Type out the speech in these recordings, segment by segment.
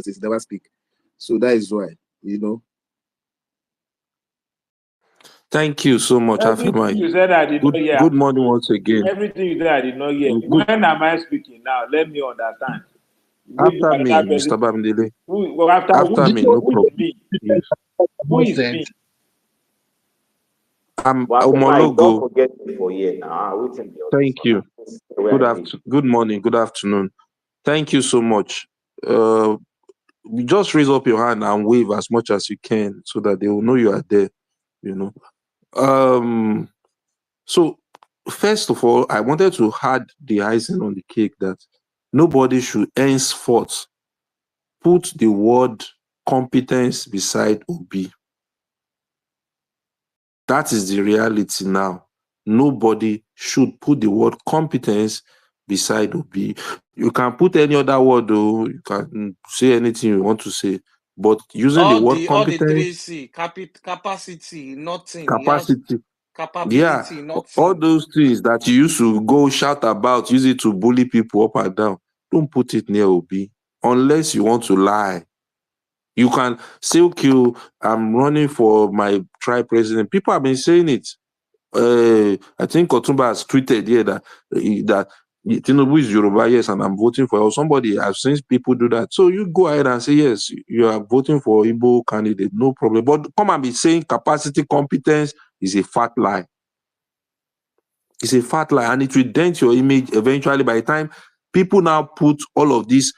president never speak. So that is why, you know. Thank you so much, Afemai. You said I did not hear. Good morning once again. Everything you said I did not hear. When am I speaking now? Let me understand. After me, Mr. Bamdele. After me, no problem. Yes. Who is me? I'm Omologo. Don't forget me for here now. Thank you. Good morning. Good afternoon. Thank you so much. Just raise up your hand and wave as much as you can so that they will know you are there. You know. So first of all, I wanted to add the icing on the cake that nobody should henceforth put the word competence beside Obi. That is the reality now. Nobody should put the word competence beside Obi. You can put any other word, though. You can say anything you want to say, but using the word competence, all the three C, capacity, nothing. Capacity, capability, nothing. All those things that you used to go shout about, use it to bully people up and down. Don't put it near Obi unless you want to lie. You can say, okay, I'm running for my tribe president. People have been saying it. I think Otumba has tweeted here that Tinubu is Yoruba, yes, and I'm voting for somebody. I've seen people do that. So you go ahead and say, yes, you are voting for Igbo candidate, no problem. But come and be saying capacity, competence is a fat lie. It's a fat lie, and it will dent your image eventually. By the time people now put all of these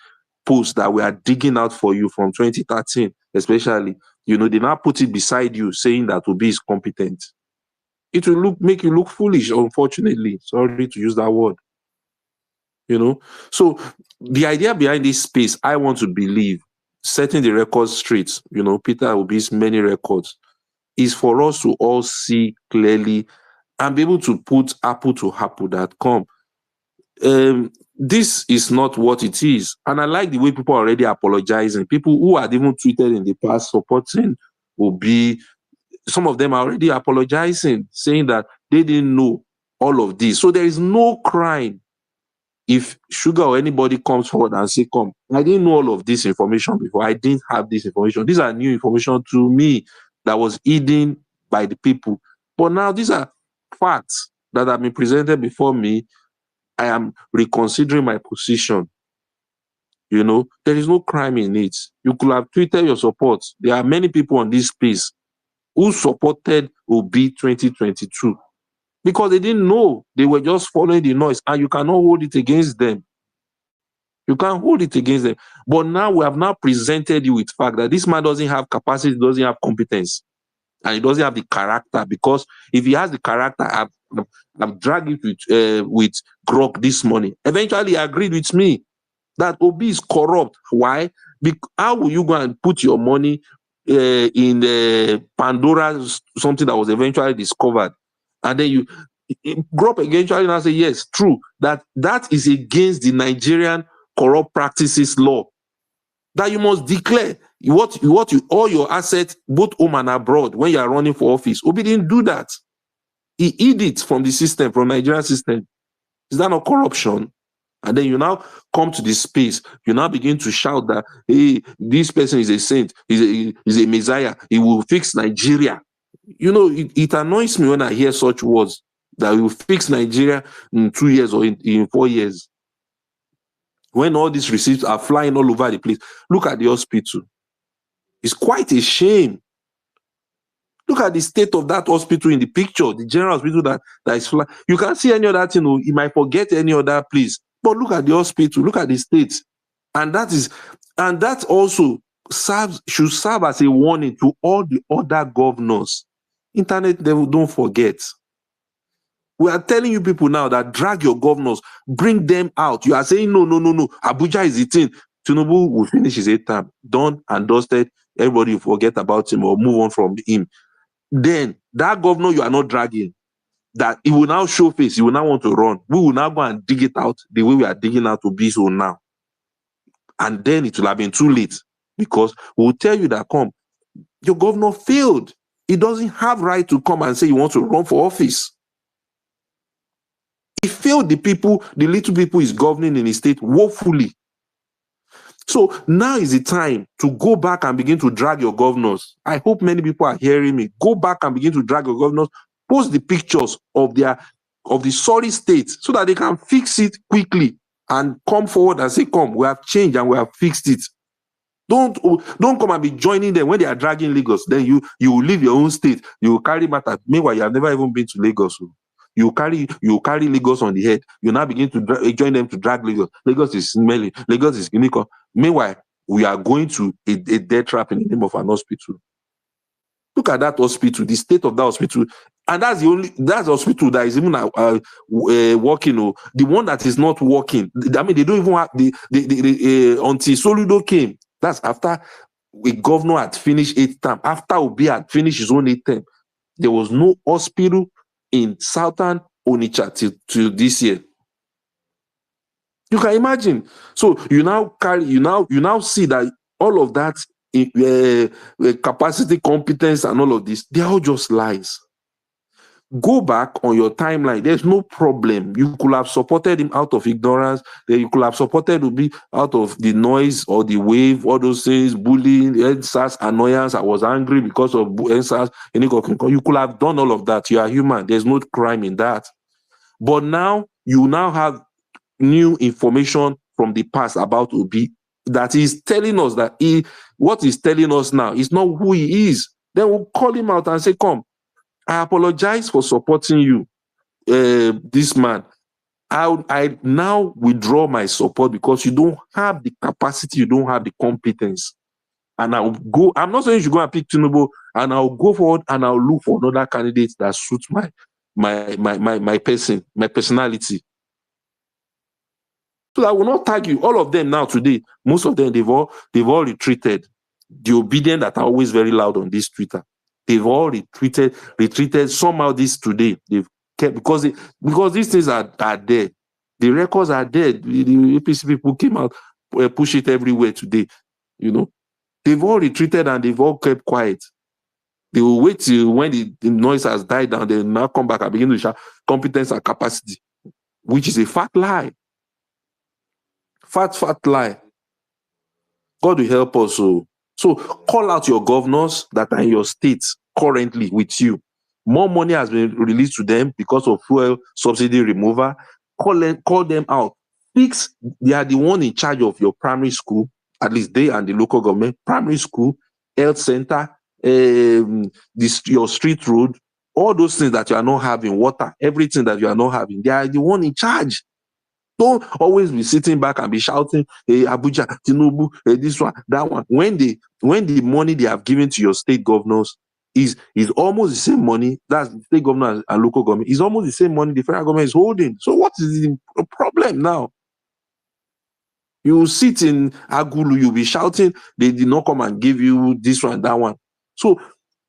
posts that we are digging out for you from 2013, especially, you know, they now put it beside you saying that Obi is competent. It will make you look foolish, unfortunately. Sorry to use that word. You know, so the idea behind this space, I want to believe, setting the records straight, you know, Peter Obi's many records, is for us to all see clearly and be able to put apple to apple that come. This is not what it is. And I like the way people are already apologizing. People who had even tweeted in the past supporting Obi, some of them are already apologizing, saying that they didn't know all of this. So there is no crime if Sugar or anybody comes forward and say, come, I didn't know all of this information before. I didn't have this information. These are new information to me that was hidden by the people. But now these are facts that have been presented before me. I am reconsidering my position. You know, there is no crime in it. You could have tweeted your support. There are many people on this space who supported Obi 2022 because they didn't know. They were just following the noise, and you cannot hold it against them. You can't hold it against them. But now we have now presented you with fact that this man doesn't have capacity, doesn't have competence, and he doesn't have the character. Because if he has the character, I've dragged it with Grok this morning. Eventually, he agreed with me that Obi is corrupt. Why? How will you go and put your money in Pandora, something that was eventually discovered, and then Grok eventually now say, yes, true, that is against the Nigerian corrupt practices law, that you must declare all your assets, both home and abroad, when you are running for office. Obi didn't do that. He hid it from the system, from Nigerian system. Is that not corruption? And then you now come to this space, you now begin to shout that, hey, this person is a saint, is a messiah, he will fix Nigeria. You know, it annoys me when I hear such words, that he will fix Nigeria in 2 years or in 4 years. When all these receipts are flying all over the place. Look at the hospital. It's quite a shame. Look at the state of that hospital in the picture, the general hospital that is flying. You can't see any other thing. You might forget any other place. But look at the hospital, look at the state. And that also should serve as a warning to all the other governors. Internet devil, don't forget. We are telling you people now that drag your governors, bring them out. You are saying, no. Abuja is the thing. Tinubu will finish his 8th term. Done and dusted. Everybody will forget about him or move on from him. Then that governor you are not dragging, that he will now show face, he will now want to run. We will now go and dig it out the way we are digging out to be so now. And then it will have been too late, because we will tell you that, come, your governor failed. He doesn't have right to come and say you want to run for office. He failed the people, the little people he's governing in his state woefully. So now is the time to go back and begin to drag your governors. I hope many people are hearing me. Go back and begin to drag your governors. Post the pictures of the sorry state so that they can fix it quickly and come forward and say, come, we have changed and we have fixed it. Don't come and be joining them when they are dragging Lagos. Then you will leave your own state. You will carry matter. Meanwhile, you have never even been to Lagos. You carry Lagos on the head. You now begin to join them to drag Lagos. Lagos is smelly. Lagos is unique. Meanwhile, we are going to a death trap in the name of an hospital. Look at that hospital, the state of that hospital, and that's the hospital that is even working. The one that is not working. I mean, they don't even have until Soludo came. That's after a governor had finished 8th term. After Obi had finished his own 8th term, there was no hospital in southern Onitsha till this year. You can imagine. So you now see that all of that capacity, competence, and all of this, they are all just lies. Go back on your timeline. There's no problem. You could have supported him out of ignorance. You could have supported Obi out of the noise or the wave, all those things, bullying, NSAS, annoyance. I was angry because of NSAS. You could have done all of that. You are human. There's no crime in that. But now, you now have new information from the past about Obi that is telling us that what he's telling us now is not who he is. Then we'll call him out and say, come, I apologize for supporting you, this man. I now withdraw my support because you don't have the capacity, you don't have the competence. And I'm not saying you should go and pick Tinubu, and I'll go forward and I'll look for another candidate that suits my personality. So I will not tag you. All of them now today, most of them, they've all retreated. The obedient that are always very loud on this Twitter, they've all retreated. Somehow this today, they've kept, because these things are dead. The records are dead. The APC people came out, push it everywhere today. They've all retreated and they've all kept quiet. They will wait till when the noise has died down, they now come back and begin to shout competence and capacity, which is a fat lie. Fat lie. God will help us. So call out your governors that are in your states currently with you. More money has been released to them because of fuel subsidy removal. Call them out. They are the one in charge of your primary school, at least they and the local government, primary school, health center, your street road, all those things that you are not having, water, everything that you are not having. They are the one in charge. Don't always be sitting back and be shouting, hey, Abuja, Tinubu, hey, this one, that one. When the money they have given to your state governors is almost the same money, that's the state governor and local government, is almost the same money the federal government is holding. So what is the problem now? You sit in Agulu, you'll be shouting, they did not come and give you this one, that one. So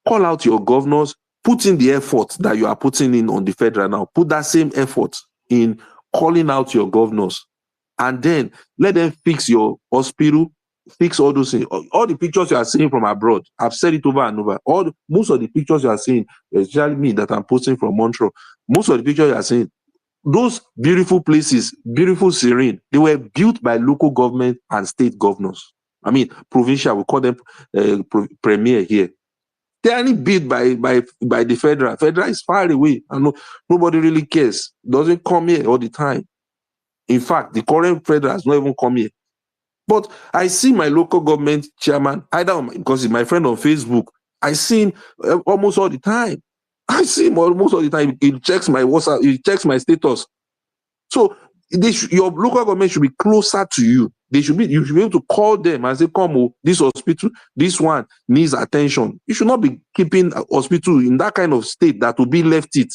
call out your governors, put in the effort that you are putting in on the federal now. Put that same effort in calling out your governors, and then let them fix your hospital, fix all those things. All the pictures you are seeing from abroad, I've said it over and over. Most of the pictures you are seeing, especially me that I'm posting from Montreal, most of the pictures you are seeing, those beautiful places, beautiful serene, they were built by local government and state governors. I mean, provincial, we call them premier here. They are only built by the federal. Federal is far away, and nobody really cares. Doesn't come here all the time. In fact, the current federal has not even come here. But I see my local government chairman, because he's my friend on Facebook, I see him almost all the time. He checks my WhatsApp, he checks my status. So your local government should be closer to you. You should be able to call them and say, come, this hospital, this one needs attention. You should not be keeping a hospital in that kind of state that will be left it.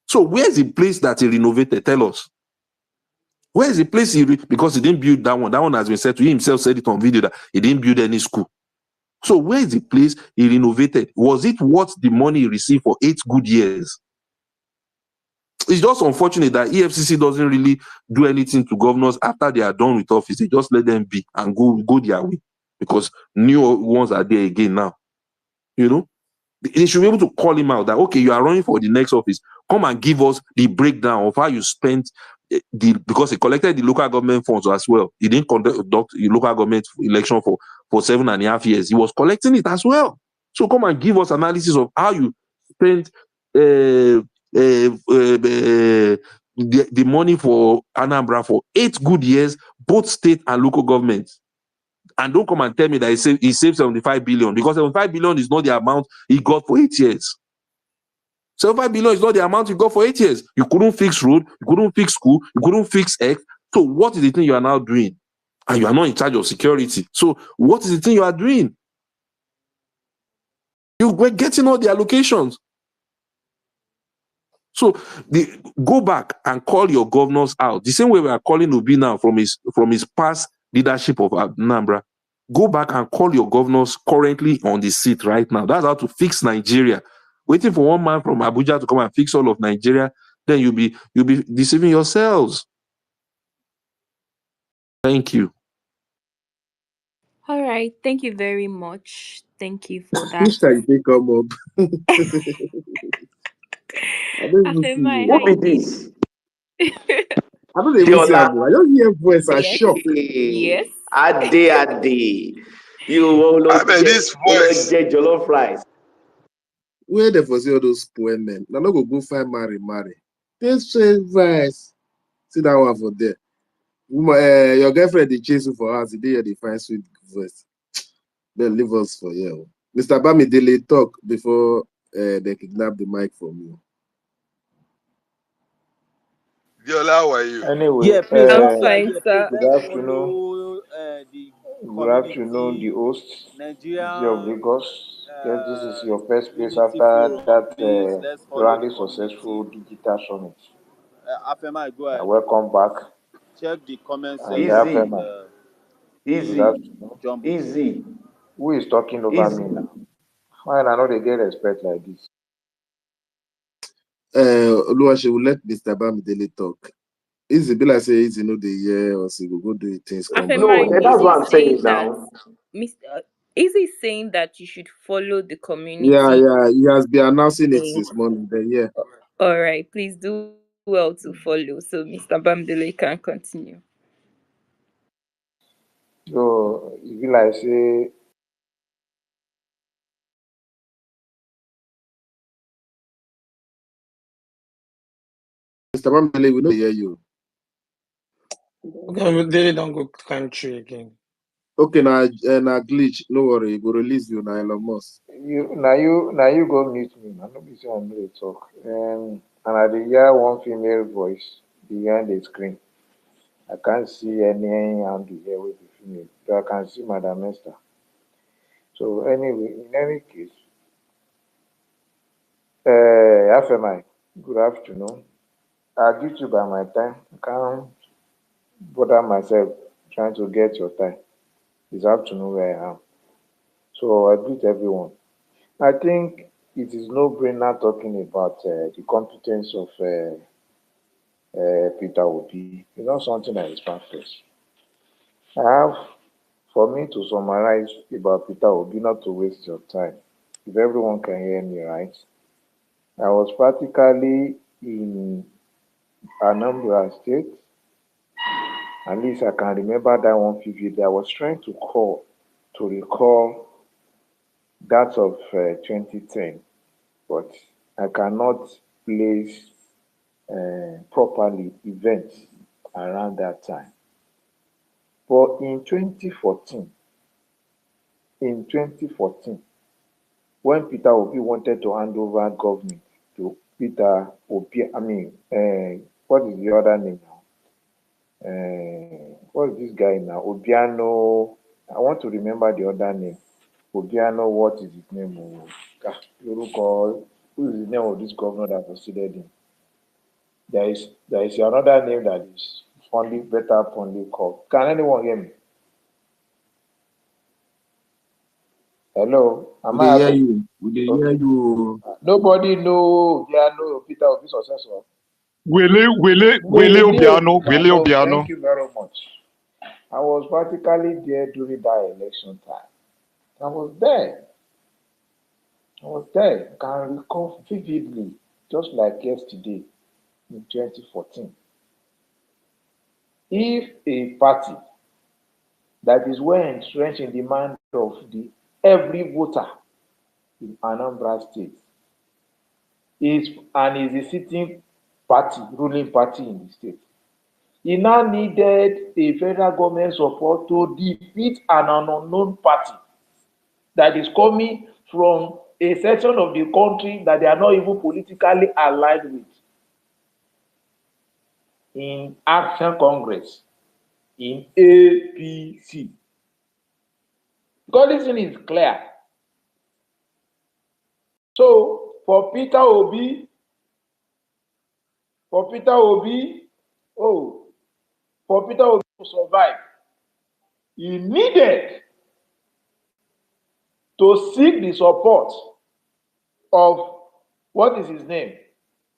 So where's the place that he renovated? Tell us. Where is the place because he didn't build that one? That one has been said to him himself, said it on video that he didn't build any school. So where is the place he renovated? Was it worth the money he received for 8 good years? It's just unfortunate that EFCC doesn't really do anything to governors after they are done with office. They just let them be and go their way, because new ones are there again now. They should be able to call him out that, okay, you are running for the next office. Come and give us the breakdown of how you spent because he collected the local government funds as well. He didn't conduct the local government election for 7.5 years. He was collecting it as well. So come and give us analysis of how you spent the money for Anambra for 8 good years, both state and local governments. And don't come and tell me that he saved 75 billion, because 75 billion is not the amount he got for 8 years. 75 billion is not the amount you got for 8 years. You couldn't fix road, you couldn't fix school, you couldn't fix X. So what is the thing you are now doing? And you are not in charge of security. So what is the thing you are doing? You were getting all the allocations. So go back and call your governors out. The same way we are calling Obi now from his past leadership of Anambra. Go back and call your governors currently on the seat right now. That's how to fix Nigeria. Waiting for one man from Abuja to come and fix all of Nigeria, then you'll be deceiving yourselves. Thank you. All right. Thank you very much. Thank you for that. Which time you come up? I don't even see Afemai, you. how What be you doing? this? I don't even see Diola. Abu. I just hear voice. I Yes. shock. Yes. Ade. You will I mean, this voice. get jollof rice. Where they for see all those poor men? Now no go find marry. This same voice. See that one for there. Your girlfriend they chase you for house. They find sweet voice. Then leave us for here. Mr. Bamidele talk before they kidnap the mic from you. Diola, how are you? Anyway, Yeah, please. I'm fine, sir. good afternoon. Good afternoon, the host, City of Lagos. Yes, this is your first place after that grandly successful digital summit. Afemai, go ahead. Welcome back. Check the comment And section. Afema, Easy. good afternoon. Jumbo. Easy. Who is talking over Easy. me now? Why I know they get respect like this? Oluwaseyi will let Mr. Bamidele talk. Easy be like say easy know the year or so go do it things come back. No, Afemai, that's what I'm saying saying that now. Izzy saying that you should follow the community. Yeah, he has been announcing it since morning. Yeah. All right, please do well to follow so Mr. Bamdele can continue. So, if you like say, Mr. Bamidele, we don't hear you. Okay, they don't go country again. Okay, now glitch. No worry, go release you now, Elon Musk. now you go mute me. Now nobody say I'm going to talk. And I dey hear one female voice behind the screen. I can't see any handle here with the female. But I can see Madam Esther. So anyway, in any case, Afemai, good afternoon. I'll greet you by my time. I can't bother myself trying to get your time. It's afternoon where I am. So I greet everyone. I think it is no-brainer talking about the competence of Peter Obi. It's not something that is perfect. I have, for me to summarize about Peter Obi, not to waste your time, if everyone can hear me right, I was practically in Anambra State. At least I can remember that one vividly. I was trying to recall that of 2010, but I cannot place properly events around that time. But in 2014, when Peter Obi wanted to hand over government to Peter Obi, what is the other name now? What is this guy now? Obiano. I want to remember the other name. Obiano, what is his name? Who is the name of this governor that succeeded him? There is another name that is better fondly called. Can anyone hear me? Hello? We dey hear you. We dey hear you. Nobody know Obiano, Peter Obi successor. Wele Obiano. Thank you very much. I was practically there during that election time. I was there. I can recall vividly, just like yesterday in 2014. if a party that is well entrenched in the mind of every voter in Anambra State is the sitting party, ruling party in the state, he now needed a federal government support to defeat an unknown party that is coming from a section of the country that they are not even politically aligned with in Action Congress, in APC. Because this thing is clear. So for Peter Obi to survive, he needed to seek the support of, what is his name?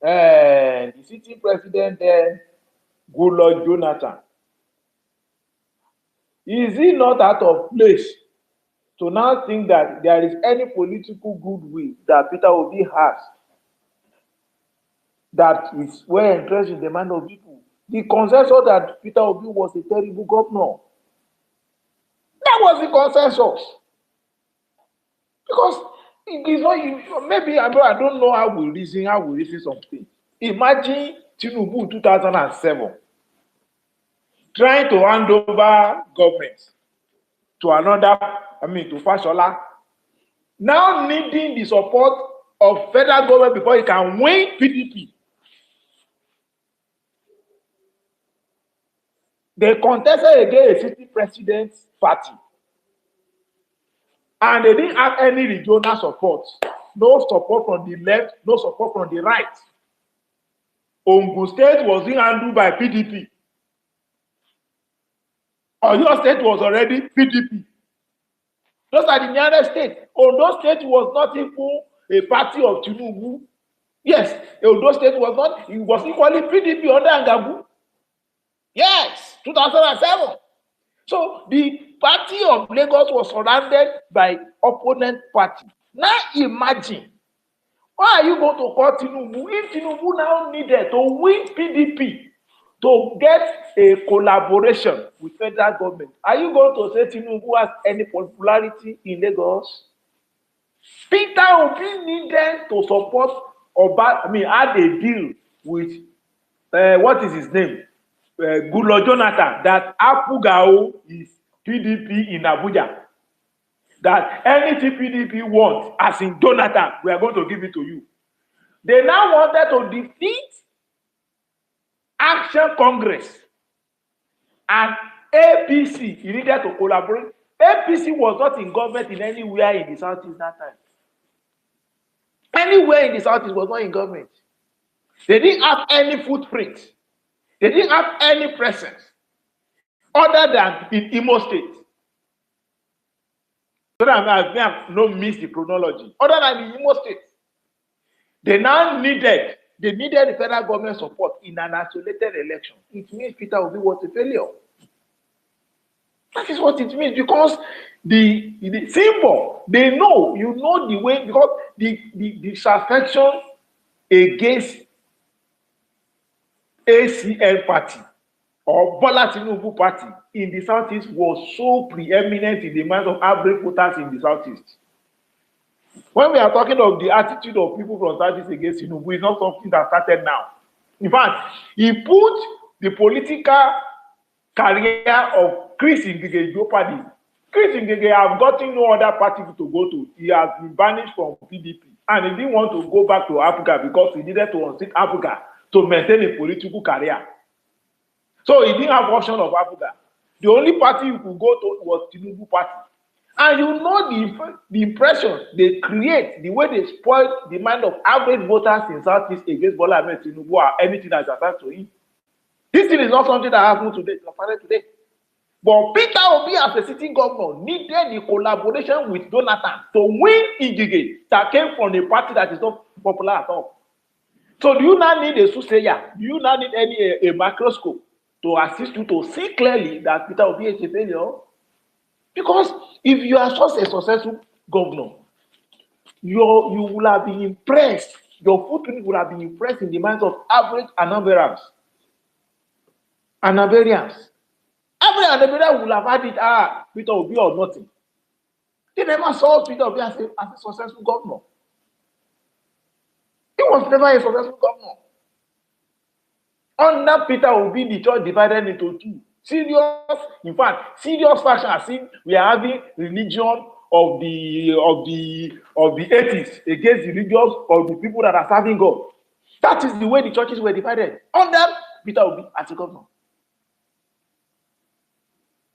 The sitting president then, Goodluck Jonathan. Is he not out of place to now think that there is any political goodwill that Peter Obi has that is well entrenched in the mind of people? The consensus that Peter Obi was a terrible governor. That was the consensus. Because it is not, maybe I don't know how we reason something. Imagine Tinubu 2007 trying to hand over government to another, to Fashola, now needing the support of federal government before he can win PDP. They contested against a city president's party, and they didn't have any regional support. No support from the left, no support from the right. Ogun State was being handled by PDP. Oyo State was already PDP. Those are the nearest states. Ondo State was not even a party of Tinubu. Yes, Ondo State was not, it was equally PDP under Angabu. Yes, 2007. So the party of Lagos was surrounded by opponent party. Now imagine, why are you going to call Tinubu if Tinubu now needed to win PDP to get a collaboration with federal government? Are you going to say Tinubu has any popularity in Lagos? Peter Obi needed to support had a deal with what is his name? Goodluck Jonathan, that Apugao is PDP in Abuja. That anything PDP wants, as in Jonathan, we are going to give it to you. They now wanted to defeat Action Congress and APC. He needed to collaborate. APC was not in government in anywhere in the Southeast that time. Anywhere in the Southeast was not in government. They didn't have any footprint. They didn't have any presence other than in Imo State. So that I have no miss the chronology. Other than in Imo State, they needed the federal government support in an isolated election. It means Peter Obi was a failure. That is what it means, because the symbol, they know, the way, because the disaffection against ACN party or Bola Tinubu party in the Southeast was so preeminent in the minds of average voters in the Southeast. When we are talking of the attitude of people from Southeast against Tinubu, it's not something that started now. In fact, he put the political career of Chris Ngige in jeopardy. Chris Ngige have gotten no other party to go to. He has been banished from PDP, and he didn't want to go back to Africa because he needed to unseat Africa to maintain a political career. So he didn't have option of Africa. The only party you could go to was Tinubu party. And the impression they create, the way they spoil the mind of average voters in Southeast against Bola Ahmed Tinubu or anything that's attached to him. This thing is not something that happened today, today. But Peter Obi, as a sitting governor, needed the collaboration with Jonathan to win Igige that came from a party that is not popular at all. So do you now need a soothsayer? Do you now need a microscope to assist you to see clearly that Peter Obi is a failure? Because if you are such a successful governor, you will have been impressed. Your footprint will have been impressed in the minds of average Anambra. Anabarians. Every Anabarian will have had it, Peter Obi or nothing. They never saw Peter Obi as a successful governor. He was never a successful governor. Under Peter Obi, the church divided into two. Serious faction as if we are having religion of the atheists against the religions of the people that are serving God. That is the way the churches were divided under Peter Obi as a governor.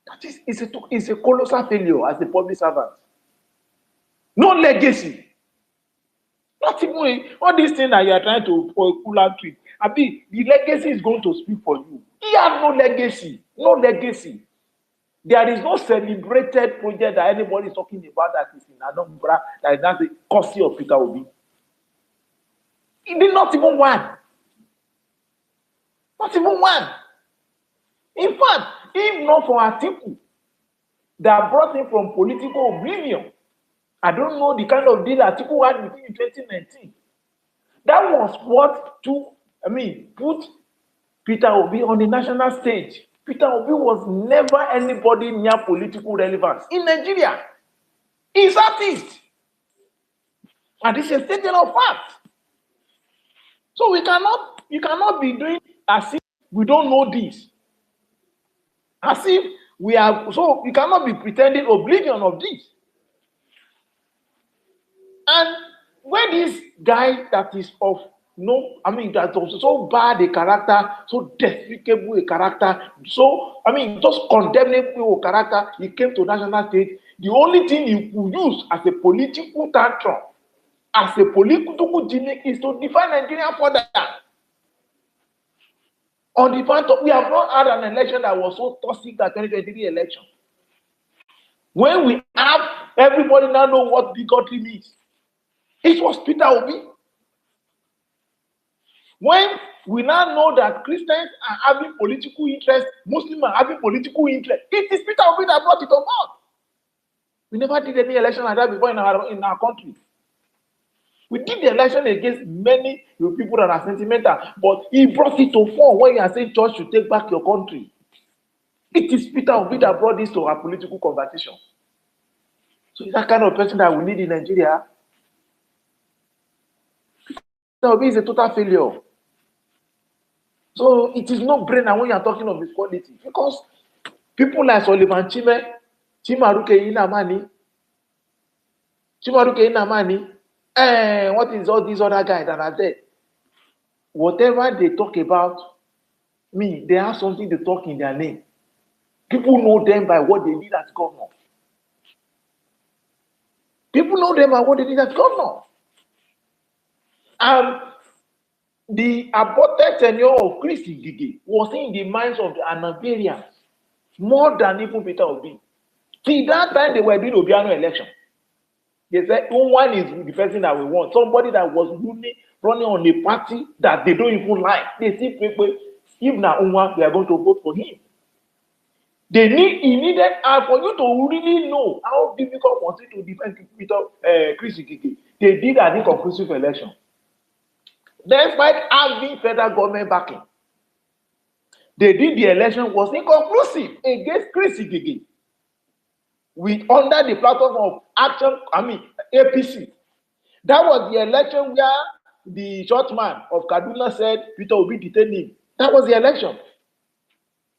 That is a colossal failure as a public servant. No legacy. Not even all these things that you are trying to pull out with. The legacy is going to speak for you. He has no legacy. No legacy. There is no celebrated project that anybody is talking about that is in Anambra, that is not the courtesy of Peter Obi. He did not even one. Not even one. In fact, if not for Atiku that brought him from political oblivion, I don't know the kind of deal Atiku had with him in 2019. That was what put Peter Obi on the national stage. Peter Obi was never anybody near political relevance in Nigeria. He's artist. And this is a statement of fact. So you cannot be doing as if we don't know this. As if we are, so you cannot be pretending oblivion of this. And when this guy that is of that was so bad a character, so despicable a character, just condemnable a character, he came to national stage. The only thing he could use as a political tantrum, as a political gimmick, is to define Nigeria further. On the part of, we have not had an election that was so toxic that 2023 election. When we have, everybody now know what bigotry means. It was Peter Obi. When we now know that Christians are having political interest, Muslims are having political interest, it is Peter Obi that brought it about. We never did any election like that before in our country. We did the election against many people that are sentimental, but he brought it to form when you are saying church should take back your country. It is Peter Obi that brought this to our political conversation. So is that kind of person that we need in Nigeria? Peter Obi is a total failure. So it is no brainer when you are talking of his quality, because people like Sullivan Chimaruke Inamani, what is all these other guys that are there? Whatever they talk about, they have something to talk in their name. People know them by what they did as governor. People know them by what they did as governor. And the aborted tenure of Christy Gigi was in the minds of the Anabarians more than even Peter Obi. See, that time they were doing Obiano election. They said, one is the person that we want. Somebody that was running on a party that they don't even like. They see people, if now Unwa, they are going to vote for him. He needed, and for you to really know how difficult was it to defend Christy Gigi, they did an inconclusive election. Despite having federal government backing, they did the election was inconclusive against Christy Gigi. Under the platform of APC. That was the election where the short man of Kaduna said Peter Obi detained him. That was the election.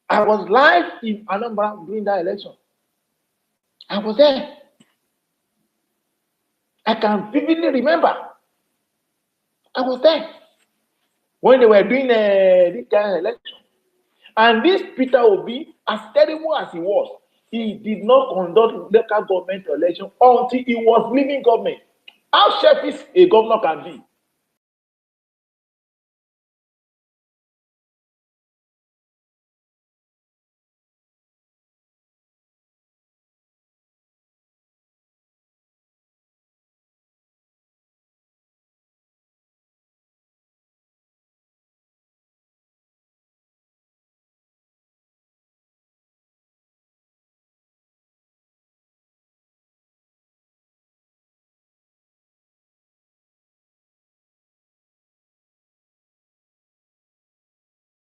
I was live in Anambra during that election. I was there. I can vividly remember. I was there when they were doing this kind of election. And this Peter Obi, as terrible as he was, he did not conduct local government election until he was leaving government. How selfish a governor can be.